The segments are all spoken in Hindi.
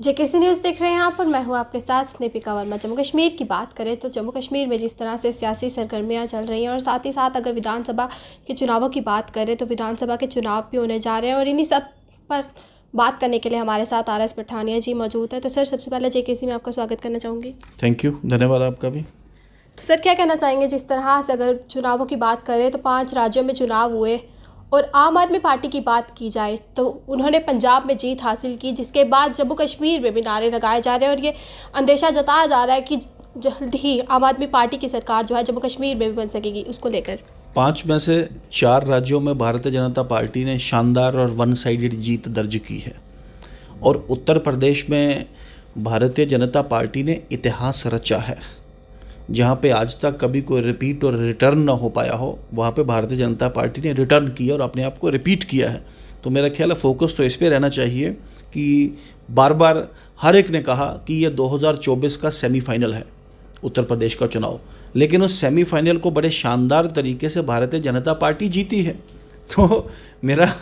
जेकेसी न्यूज़ देख रहे हैं यहाँ पर। मैं हूँ आपके साथ स्नेपिका वर्मा। जम्मू कश्मीर की बात करें तो जम्मू कश्मीर में जिस तरह से सियासी सरगर्मियाँ चल रही हैं और साथ ही साथ अगर विधानसभा के चुनावों की बात करें तो विधानसभा के चुनाव भी होने जा रहे हैं और इन्हीं सब पर बात करने के लिए हमारे साथ RS पठानिया जी मौजूद है। तो सर, सबसे पहले जेकेसी में आपका स्वागत करना चाहूँगी। थैंक यू, धन्यवाद आपका भी। तो सर, क्या कहना चाहेंगे, जिस तरह से अगर चुनावों की बात करें तो 5 राज्यों में चुनाव हुए और आम आदमी पार्टी की बात की जाए तो उन्होंने पंजाब में जीत हासिल की, जिसके बाद जम्मू कश्मीर में भी नारे लगाए जा रहे हैं और ये अंदेशा जताया जा रहा है कि जल्द ही आम आदमी पार्टी की सरकार जो है जम्मू कश्मीर में भी बन सकेगी। उसको लेकर 5 में से 4 राज्यों में भारतीय जनता पार्टी ने शानदार और वन साइडेड जीत दर्ज की है और उत्तर प्रदेश में भारतीय जनता पार्टी ने इतिहास रचा है। जहाँ पे आज तक कभी कोई रिपीट और रिटर्न ना हो पाया हो, वहाँ पे भारतीय जनता पार्टी ने रिटर्न किया और अपने आप को रिपीट किया है। तो मेरा ख्याल है फोकस तो इस पे रहना चाहिए कि बार बार हर एक ने कहा कि ये 2024 का सेमीफाइनल है उत्तर प्रदेश का चुनाव, लेकिन उस सेमीफाइनल को बड़े शानदार तरीके से भारतीय जनता पार्टी जीती है। तो मेरा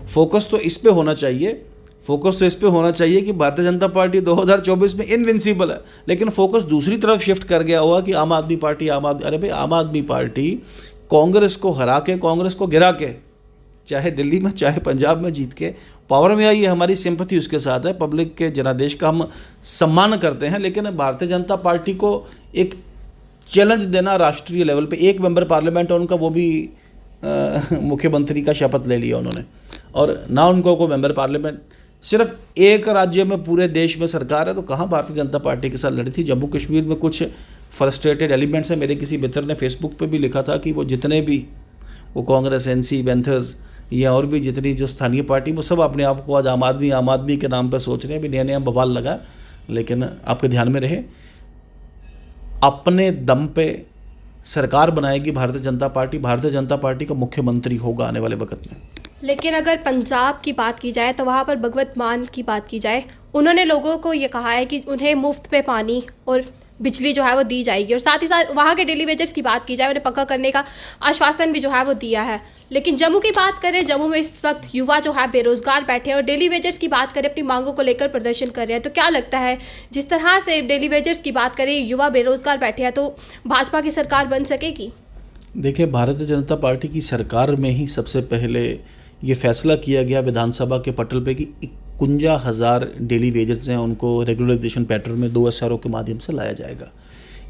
फोकस तो इस पे होना चाहिए। फोकस तो इस पे होना चाहिए कि भारतीय जनता पार्टी 2024 में इनविंसिबल है, लेकिन फोकस दूसरी तरफ शिफ्ट कर गया हुआ कि आम आदमी पार्टी अरे भाई, आम आदमी पार्टी कांग्रेस को हरा के, कांग्रेस को गिरा के, चाहे दिल्ली में चाहे पंजाब में जीत के पावर में आई है। हमारी सिंपैथी उसके साथ है, पब्लिक के जनादेश का हम सम्मान करते हैं, लेकिन भारतीय जनता पार्टी को एक चैलेंज देना राष्ट्रीय लेवल पे, एक मेंबर पार्लियामेंट है उनका, वो भी मुख्यमंत्री का शपथ ले लिया उन्होंने, और ना उनको कोई मेंबर पार्लियामेंट, सिर्फ एक राज्य में पूरे देश में सरकार है। तो कहाँ भारतीय जनता पार्टी के साथ लड़ी थी। जम्मू कश्मीर में कुछ फ्रस्ट्रेटेड एलिमेंट्स हैं। मेरे किसी मित्र ने फेसबुक पे भी लिखा था कि वो जितने भी वो कांग्रेस, NC, बैंथर्स या और भी जितनी जो स्थानीय पार्टी, वो सब अपने आप को आज आम आदमी के नाम पर सोच रहे हैं। भी नया बवाल लगा, लेकिन आपके ध्यान में रहे, अपने दम पे सरकार बनाएगी भारतीय जनता पार्टी। भारतीय जनता पार्टी का मुख्यमंत्री होगा आने वाले वक्त में। लेकिन अगर पंजाब की बात की जाए तो वहाँ पर भगवत मान की बात की जाए, उन्होंने लोगों को ये कहा है कि उन्हें मुफ्त पे पानी और बिजली जो है वो दी जाएगी और साथ ही साथ वहाँ के डेली वेजर्स की बात की जाए, उन्हें पक्का करने का आश्वासन भी जो है वो दिया है। लेकिन जम्मू की बात करें, जम्मू में इस वक्त युवा जो है बेरोजगार बैठे हैं और डेली वेजर्स की बात करें, अपनी मांगों को लेकर प्रदर्शन कर रहे हैं। तो क्या लगता है, जिस तरह से डेली वेजर्स की बात करें, युवा बेरोजगार बैठे हैं, तो भाजपा की सरकार बन सकेगी? देखिए, भारतीय जनता पार्टी की सरकार में ही सबसे पहले ये फैसला किया गया विधानसभा के पटल पे कि 51,000 डेली वेजर्स हैं, उनको रेगुलराइजेशन पैटर्न में 2 SRO के माध्यम से लाया जाएगा।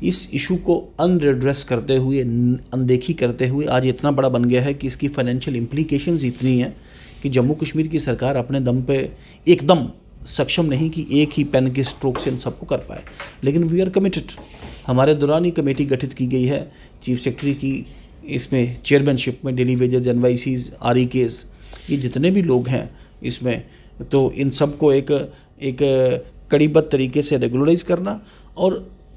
इस इशू को अनरिड्रेस करते हुए, अनदेखी करते हुए आज इतना बड़ा बन गया है कि इसकी फाइनेंशियल इम्प्लीकेशंस इतनी हैं कि जम्मू कश्मीर की सरकार अपने दम पे एकदम सक्षम नहीं कि एक ही पेन के स्ट्रोक से इन सबको कर पाए। लेकिन वी आर कमिटेड। हमारे दौरान ही कमेटी गठित की गई है चीफ सेक्रेटरी की, इसमें चेयरमैनशिप में डेली वेजर्स, NYCs, REKs, ये जितने भी लोग हैं इसमें, तो इन सब को एक कड़ीबद्ध तरीके से रेगुलराइज करना और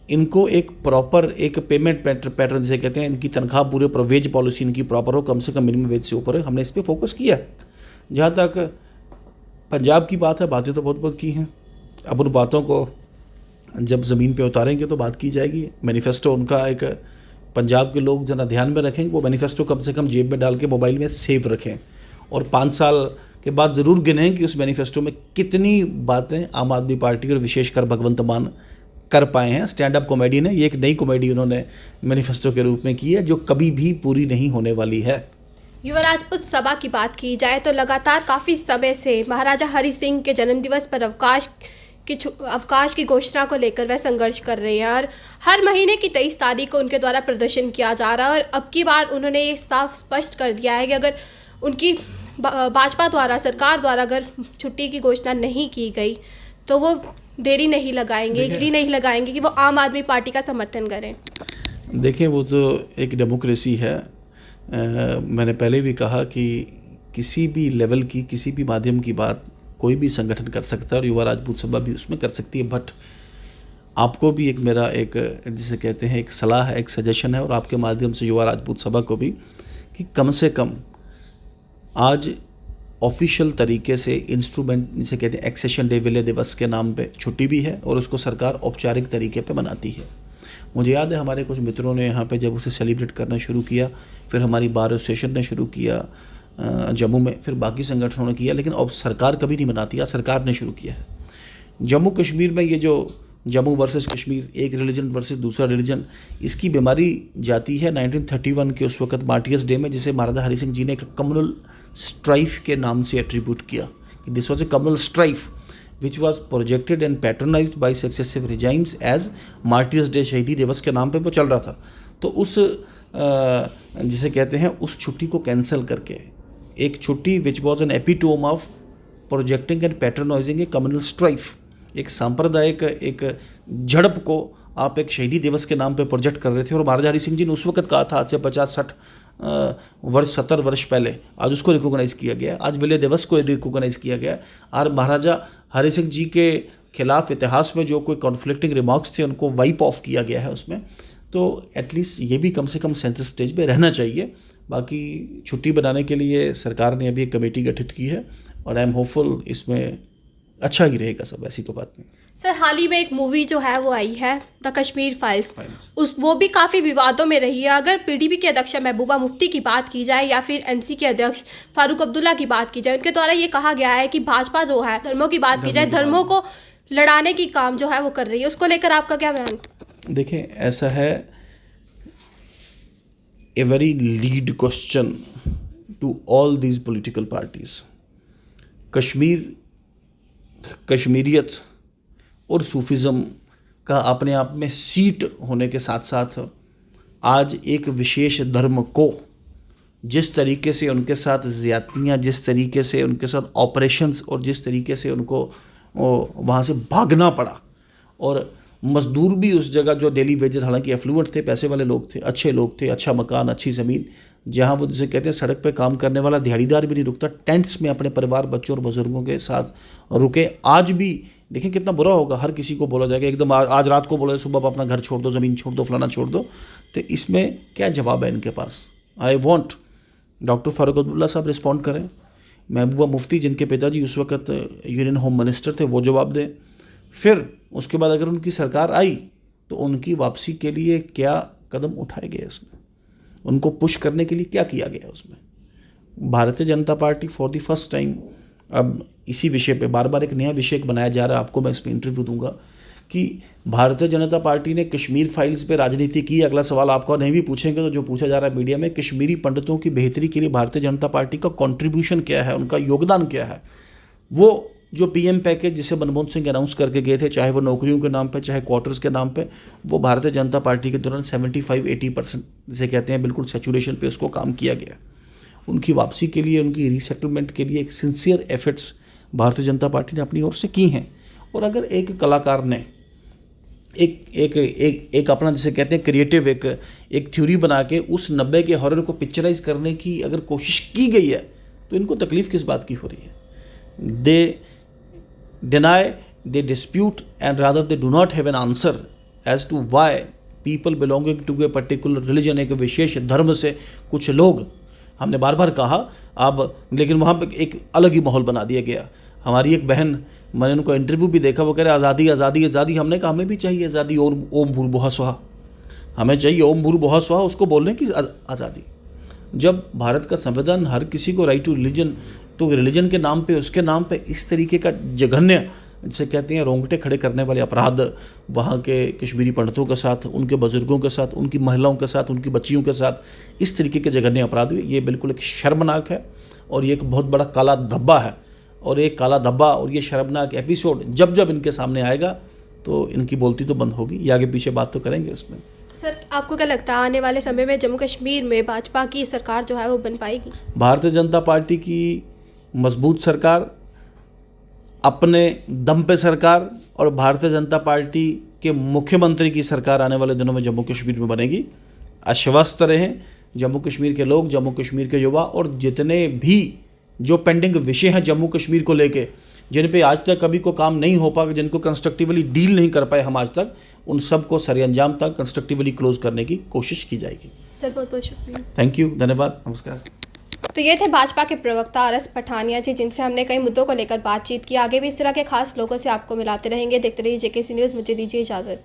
इनको एक प्रॉपर एक पेमेंट पैटर्न जिसे कहते हैं, इनकी तनख्वाह पूरे पर वेज पॉलिसी इनकी प्रॉपर हो, कम से कम मिनिमम वेज से ऊपर है। हमने इस पर फोकस किया। जहाँ तक पंजाब की बात है, बातें तो बहुत की हैं। अब उन बातों को जब ज़मीन पे उतारेंगे तो बात की जाएगी। मैनिफेस्टो उनका एक, पंजाब के लोग ज़रा ध्यान में रखें, वो मैनिफेस्टो कम से कम जेब में डाल के मोबाइल में सेव रखें और 5 साल के बाद ज़रूर गिनें कि उस मैनिफेस्टो में कितनी बातें आम आदमी पार्टी और विशेषकर भगवंत मान कर पाए हैं। स्टैंड अप कॉमेडी ने, ये एक नई कॉमेडी उन्होंने मैनिफेस्टो के रूप में की है जो कभी भी पूरी नहीं होने वाली है। युवा राजपूत सभा की बात की जाए तो लगातार काफ़ी समय से महाराजा हरि सिंह के जन्मदिवस पर अवकाश की घोषणा को लेकर वह संघर्ष कर रहे हैं और हर महीने की 23 तारीख को उनके द्वारा प्रदर्शन किया जा रहा है। और अब की बार उन्होंने ये साफ स्पष्ट कर दिया है कि अगर उनकी भाजपा द्वारा, सरकार द्वारा अगर छुट्टी की घोषणा नहीं की गई तो वो देरी नहीं लगाएंगे कि वो आम आदमी पार्टी का समर्थन करें। देखें, वो तो एक डेमोक्रेसी है। मैंने पहले भी कहा कि किसी भी लेवल की, किसी भी माध्यम की बात कोई भी संगठन कर सकता है और युवा राजपूत सभा भी उसमें कर सकती है। बट आपको भी एक मेरा एक जिसे कहते हैं एक सलाह है, एक सजेशन है, और आपके माध्यम से युवा राजपूत सभा को भी, कि कम से कम आज ऑफिशियल तरीके से इंस्ट्रूमेंट जिसे कहते हैं एक्सेशन डे, विलय दिवस के नाम पे छुट्टी भी है और उसको सरकार औपचारिक तरीके पे मनाती है। मुझे याद है हमारे कुछ मित्रों ने यहाँ पे जब उसे सेलिब्रेट करना शुरू किया, फिर हमारी बार एसोसिएशन ने शुरू किया जम्मू में, फिर बाकी संगठनों ने किया, लेकिन अब सरकार कभी नहीं मनाती। आज सरकार ने शुरू किया है। जम्मू कश्मीर में ये जो जम्मू वर्सेस कश्मीर, एक रिलीजन वर्सेस दूसरा रिलीजन, इसकी बीमारी जाती है 1931 के उस वक्त मार्टियर्स डे में, जिसे महाराजा हरि सिंह जी ने एक कम्युनल स्ट्राइफ के नाम से एट्रीब्यूट किया कि this was a communal strife which was projected and patronised by successive regimes as martyrs day, शहीदी दिवस के नाम पे वो चल रहा था। तो उस जिसे कहते हैं उस छुट्टी को कैंसिल करके एक छुट्टी which was an epitome of projecting and patronising A communal strife, एक सांप्रदायिक एक झड़प को आप एक शहीदी दिवस के नाम पे प्रोजेक्ट कर रहे थे। और महाराजा हरि सिंह जी ने उस वक्त कहा था, आज से 50-60 वर्ष 70 वर्ष पहले, आज उसको रिकॉग्नाइज किया गया, आज विलय दिवस को रिकॉग्नाइज किया गया। और महाराजा हरि सिंह जी के खिलाफ इतिहास में जो कोई कॉन्फ्लिक्टिंग रिमार्क्स थे उनको वाइप ऑफ किया गया है उसमें। तो एटलीस्ट ये भी कम से कम सेंसर स्टेज पे रहना चाहिए। बाकी छुट्टी बनाने के लिए सरकार ने अभी एक कमेटी गठित की है और आई एम होपफुल इसमें अच्छा ही रहेगा सब, ऐसी कोई बात नहीं। सर, हाल ही में एक मूवी जो है वो आई है द कश्मीर फाइल्स, वो भी काफ़ी विवादों में रही है। अगर पीडीपी के अध्यक्ष महबूबा मुफ्ती की बात की जाए या फिर एनसी के अध्यक्ष फारूक अब्दुल्ला की बात की जाए, उनके द्वारा ये कहा गया है कि भाजपा जो है, धर्मों की बात की जाए, धर्मों को लड़ाने की काम जो है वो कर रही है। उसको लेकर आपका क्या बयान? देखें, ऐसा है, a very lead question to all these political parties. कश्मीरियत और सूफिज़म का अपने आप में सीट होने के साथ साथ आज एक विशेष धर्म को जिस तरीके से उनके साथ ज़्यादतियाँ, जिस तरीके से उनके साथ ऑपरेशंस और जिस तरीके से उनको वहाँ से भागना पड़ा, और मज़दूर भी उस जगह जो डेली वेजेस, हालांकि एफ्लुएंट थे, पैसे वाले लोग थे, अच्छे लोग थे, अच्छा मकान, अच्छी ज़मीन, जहाँ वो जिसे कहते हैं सड़क पे काम करने वाला दिहाड़ीदार भी नहीं रुकता, टेंट्स में अपने परिवार, बच्चों और बुजुर्गों के साथ रुके। आज भी देखें कितना बुरा होगा, हर किसी को बोला जाएगा एकदम आज रात को बोला सुबह अपना घर छोड़ दो, ज़मीन छोड़ दो, फलाना छोड़ दो। तो इसमें क्या जवाब है इनके पास? I want doctor Farooq Abdullah साहब रिस्पॉन्ड करें, महबूबा मुफ्ती जिनके पिताजी उस वक्त यूनियन होम मिनिस्टर थे वो जवाब दें। फिर उसके बाद अगर उनकी सरकार आई तो उनकी वापसी के लिए क्या कदम उठाए गए, उसमें उनको पुश करने के लिए क्या किया गया उसमें। Bharatiya Janata party for the first time अब इसी विषय पे बार बार एक नया विषय बनाया जा रहा है, आपको मैं इसमें इंटरव्यू दूंगा कि भारतीय जनता पार्टी ने कश्मीर फाइल्स पे राजनीति की। अगला सवाल आपको नहीं भी पूछेंगे तो जो पूछा जा रहा है मीडिया में, कश्मीरी पंडितों की बेहतरी के लिए भारतीय जनता पार्टी का कंट्रीब्यूशन क्या है, उनका योगदान क्या है। वो जो पीएम पैकेज जिसे मनमोहन सिंह अनाउंस करके गए थे, चाहे वो नौकरियों के नाम पे, चाहे क्वार्टर्स के नाम पे, वो भारतीय जनता पार्टी के दौरान 75-80% जिसे कहते हैं बिल्कुल सैचुरेशन पे उसको काम किया गया। उनकी वापसी के लिए, उनकी रीसेटलमेंट के लिए एक sincere efforts Bharatiya Janata party ने अपनी ओर से की हैं। और अगर एक कलाकार ने एक अपना जिसे कहते हैं क्रिएटिव एक थ्योरी बना के उस 90 के हॉरर को पिक्चराइज करने की अगर कोशिश की गई है तो इनको तकलीफ किस बात की हो रही है? दे deny, they dispute, and rather they do not have an answer as to why people belonging to a particular religion, एक विशेष धर्म से कुछ लोग, हमने बार बार कहा अब, लेकिन वहाँ पे एक अलग ही माहौल बना दिया गया। हमारी एक बहन, मैंने उनको इंटरव्यू भी देखा, वो कह रहे आज़ादी आज़ादी आज़ादी। हमने कहा हमें भी चाहिए आज़ादी, और ओम भूर्भुवः स्वः, हमें चाहिए ओम भूर्भुवः स्वः, उसको बोलने की आज़ादी। जब भारत का संविधान हर किसी को राइट टू रिलीजन, तो रिलीजन के नाम पे, उसके नाम पे इस तरीके का जघन्य जिसे कहते हैं रोंगटे खड़े करने वाले अपराध वहाँ के कश्मीरी पंडितों के साथ, उनके बुजुर्गों के साथ, उनकी महिलाओं के साथ, उनकी बच्चियों के साथ इस तरीके के जघन्य अपराध हुए, ये बिल्कुल एक शर्मनाक है और ये एक बहुत बड़ा काला धब्बा है। और एक काला धब्बा और ये शर्मनाक एपिसोड जब जब इनके सामने आएगा तो इनकी बोलती तो बंद होगी, ये आगे पीछे बात तो करेंगे उसमें। सर, आपको क्या लगता है आने वाले समय में जम्मू कश्मीर में भाजपा की सरकार जो है वो बन पाएगी? भारतीय जनता पार्टी की मजबूत सरकार, अपने दम पे सरकार, और भारतीय जनता पार्टी के मुख्यमंत्री की सरकार आने वाले दिनों में जम्मू कश्मीर में बनेगी। आश्वस्त रहें जम्मू कश्मीर के लोग, जम्मू कश्मीर के युवा, और जितने भी जो पेंडिंग विषय हैं जम्मू कश्मीर को लेके, जिन पे आज तक कभी को काम नहीं हो पाया, जिनको कंस्ट्रक्टिवली डील नहीं कर पाए हम आज तक, उन सबको सरेअंजाम तक कंस्ट्रक्टिवली क्लोज करने की कोशिश की जाएगी। सर, बहुत बहुत शुक्रिया। थैंक यू, धन्यवाद, नमस्कार। तो ये थे भाजपा के प्रवक्ता आरएस पठानिया जी, जिनसे हमने कई मुद्दों को लेकर बातचीत की। आगे भी इस तरह के खास लोगों से आपको मिलाते रहेंगे। देखते रहिए जेकेसी न्यूज़। मुझे दीजिए इजाज़त।